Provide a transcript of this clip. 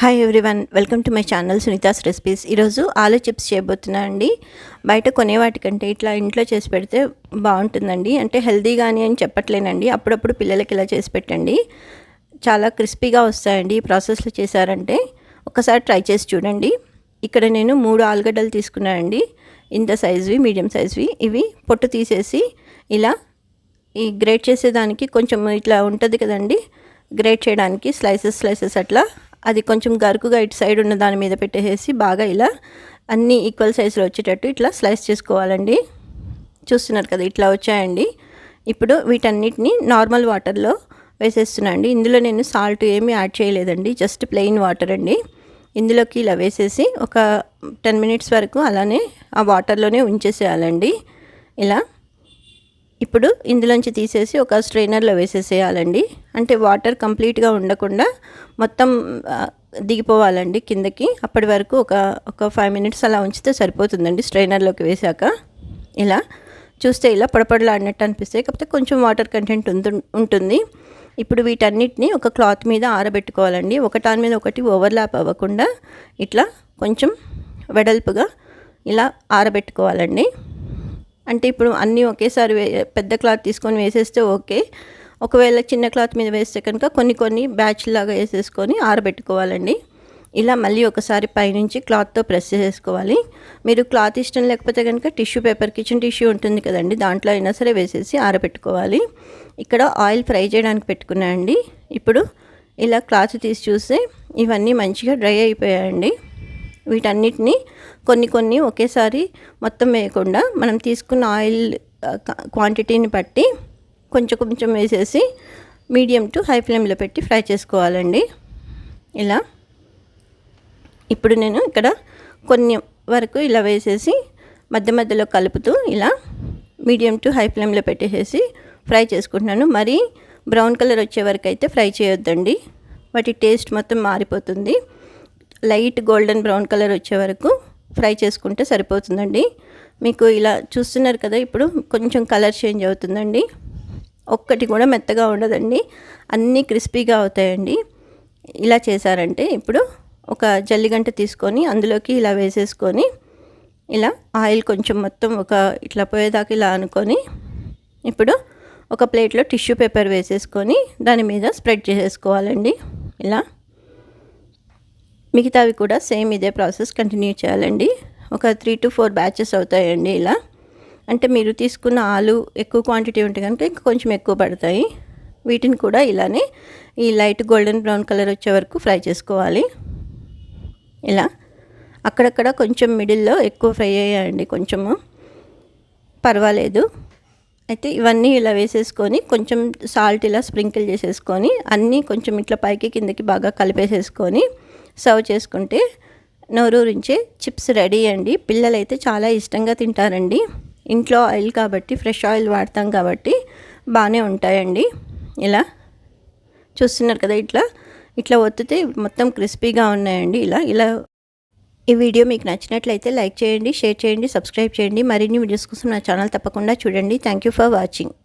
Hi everyone, welcome to my channel Sunita's recipes. ఈరోజు ఆలు chips చేయబోతున్నా అండి. బయట కొనేవాటికంటే ఇట్లా ఇంట్లో చేసి పెడితే బాగుంటుందండి. అంటే హెల్తీగాని అని చెప్పట్లేనండి, అప్పుడప్పుడు పిల్లలకి ఇలా చేసి పెట్టండి, చాలా క్రిస్పీగా వస్తాయండి. ఈ ప్రాసెస్లో చేశారంటే ఒకసారి ట్రై చేసి చూడండి. ఇక్కడ నేను 3 ఆలుగడ్డలు తీసుకున్నానండి, ఇంత సైజువి, మీడియం సైజువి. ఇవి పొట్టు తీసేసి ఇలా ఈ గ్రేట్ చేసేదానికి కొంచెం ఇట్లా ఉంటుంది కదండి, గ్రేట్ చేయడానికి స్లైసెస్ అట్లా అది కొంచెం గరుకుగా ఇటు సైడ్ ఉన్న దాని మీద పెట్టేసి బాగా ఇలా అన్నీ ఈక్వల్ సైజులో వచ్చేటట్టు ఇట్లా స్లైస్ చేసుకోవాలండి. చూస్తున్నారు కదా, ఇట్లా వచ్చాయండి. ఇప్పుడు వీటన్నిటిని నార్మల్ వాటర్లో వేసేస్తున్నానండి. ఇందులో నేను సాల్ట్ ఏమీ యాడ్ చేయలేదండి, జస్ట్ ప్లెయిన్ వాటర్ అండి. ఇందులోకి ఇలా వేసేసి ఒక 10 మినిట్స్ వరకు అలానే ఆ వాటర్లోనే ఉంచేసేయాలండి. ఇలా ఇప్పుడు ఇందులోంచి తీసేసి ఒక స్ట్రైనర్లో వేసేసేయాలండి. అంటే వాటర్ కంప్లీట్గా ఉండకుండా మొత్తం దిగిపోవాలండి కిందకి. అప్పటి వరకు ఒక 5 మినిట్స్ అలా ఉంచితే సరిపోతుందండి. స్ట్రైనర్లోకి వేసాక ఇలా చూస్తే ఇలా పొడపొడలాడినట్టు అనిపిస్తాయి, కాకపోతే కొంచెం వాటర్ కంటెంట్ ఉంటుంది. ఇప్పుడు వీటన్నిటిని ఒక క్లాత్ మీద ఆరబెట్టుకోవాలండి. ఒకదాని మీద ఒకటి ఓవర్లాప్ అవ్వకుండా ఇట్లా కొంచెం వెడల్పుగా ఇలా ఆరబెట్టుకోవాలండి. అంటే ఇప్పుడు అన్నీ ఒకేసారి పెద్ద క్లాత్ తీసుకొని వేసేస్తే ఓకే, ఒకవేళ చిన్న క్లాత్ మీద వేస్తే కనుక కొన్ని బ్యాచ్ లాగా వేసేసుకొని ఆరబెట్టుకోవాలండి. ఇలా మళ్ళీ ఒకసారి పైనుంచి క్లాత్తో ప్రెస్ చేసుకోవాలి. మీరు క్లాత్ ఇష్టం లేకపోతే కనుక టిష్యూ పేపర్, కిచెన్ టిష్యూ ఉంటుంది కదండి, దాంట్లో అయినా సరే వేసేసి ఆరబెట్టుకోవాలి. ఇక్కడ ఆయిల్ ఫ్రై చేయడానికి పెట్టుకున్నానండి. ఇప్పుడు ఇలా క్లాత్ తీసి చూస్తే ఇవన్నీ మంచిగా డ్రై అయిపోయాయండి. వీటన్నిటిని కొన్ని ఒకేసారి మొత్తం వేయకుండా మనం తీసుకున్న ఆయిల్ క్వాంటిటీని బట్టి కొంచెం వేసేసి మీడియం టు హై ఫ్లేమ్లో పెట్టి ఫ్రై చేసుకోవాలండి. ఇలా ఇప్పుడు నేను ఇక్కడ కొన్ని వరకు ఇలా వేసేసి మధ్యలో కలుపుతూ ఇలా మీడియం టు హై ఫ్లేమ్లో పెట్టేసి ఫ్రై చేసుకుంటున్నాను. మరీ బ్రౌన్ కలర్ వచ్చే వరకు అయితే ఫ్రై చేయొద్దండి, వాటి టేస్ట్ మొత్తం మారిపోతుంది. లైట్ గోల్డెన్ బ్రౌన్ కలర్ వచ్చే వరకు ఫ్రై చేసుకుంటే సరిపోతుందండి. మీకు ఇలా చూస్తున్నారు కదా, ఇప్పుడు కొంచెం కలర్ చేంజ్ అవుతుందండి. ఒక్కటి కూడా మెత్తగా ఉండదండి, అన్నీ క్రిస్పీగా అవుతాయండి ఇలా చేశారంటే. ఇప్పుడు ఒక జల్లిగంట తీసుకొని అందులోకి ఇలా వేసేసుకొని ఇలా ఆయిల్ కొంచెం మొత్తం ఇట్లా పోయేదాకా ఇలా అనుకొని ఇప్పుడు ఒక ప్లేట్లో టిష్యూ పేపర్ వేసేసుకొని దాని మీద స్ప్రెడ్ చేసేసుకోవాలండి. ఇలా మిగతావి కూడా సేమ్ ఇదే ప్రాసెస్ కంటిన్యూ చేయాలండి. ఒక 3 to 4 బ్యాచెస్ అవుతాయండి ఇలా. అంటే మీరు తీసుకున్న ఆలు ఎక్కువ క్వాంటిటీ ఉంటే కనుక ఇంకా కొంచెం ఎక్కువ పడతాయి. వీటిని కూడా ఇలానే ఈ లైట్ గోల్డెన్ బ్రౌన్ కలర్ వచ్చే వరకు ఫ్రై చేసుకోవాలి. ఇలా అక్కడక్కడ కొంచెం మిడిల్లో ఎక్కువ ఫ్రై అయ్యాయండి, కొంచెము పర్వాలేదు. అయితే ఇవన్నీ ఇలా వేసేసుకొని కొంచెం సాల్ట్ ఇలా స్ప్రింకిల్ చేసేసుకొని అన్నీ కొంచెం ఇట్లా పైకి కిందకి బాగా కలిపేసేసుకొని సర్వ్ చేసుకుంటే నోరూరించే చిప్స్ రెడీ అండి. పిల్లలైతే చాలా ఇష్టంగా తింటారండి. ఇంట్లో ఆయిల్ కాబట్టి, ఫ్రెష్ ఆయిల్ వాడతాం కాబట్టి బాగానే ఉంటాయండి. ఇలా చూస్తున్నారు కదా, ఇట్లా ఒత్తితే మొత్తం క్రిస్పీగా ఉన్నాయండి. ఇలా ఈ వీడియో మీకు నచ్చినట్లయితే లైక్ చేయండి, షేర్ చేయండి, సబ్స్క్రైబ్ చేయండి. మరిన్ని వీడియోస్ కోసం నా ఛానల్ తప్పకుండా చూడండి. Thank you for watching.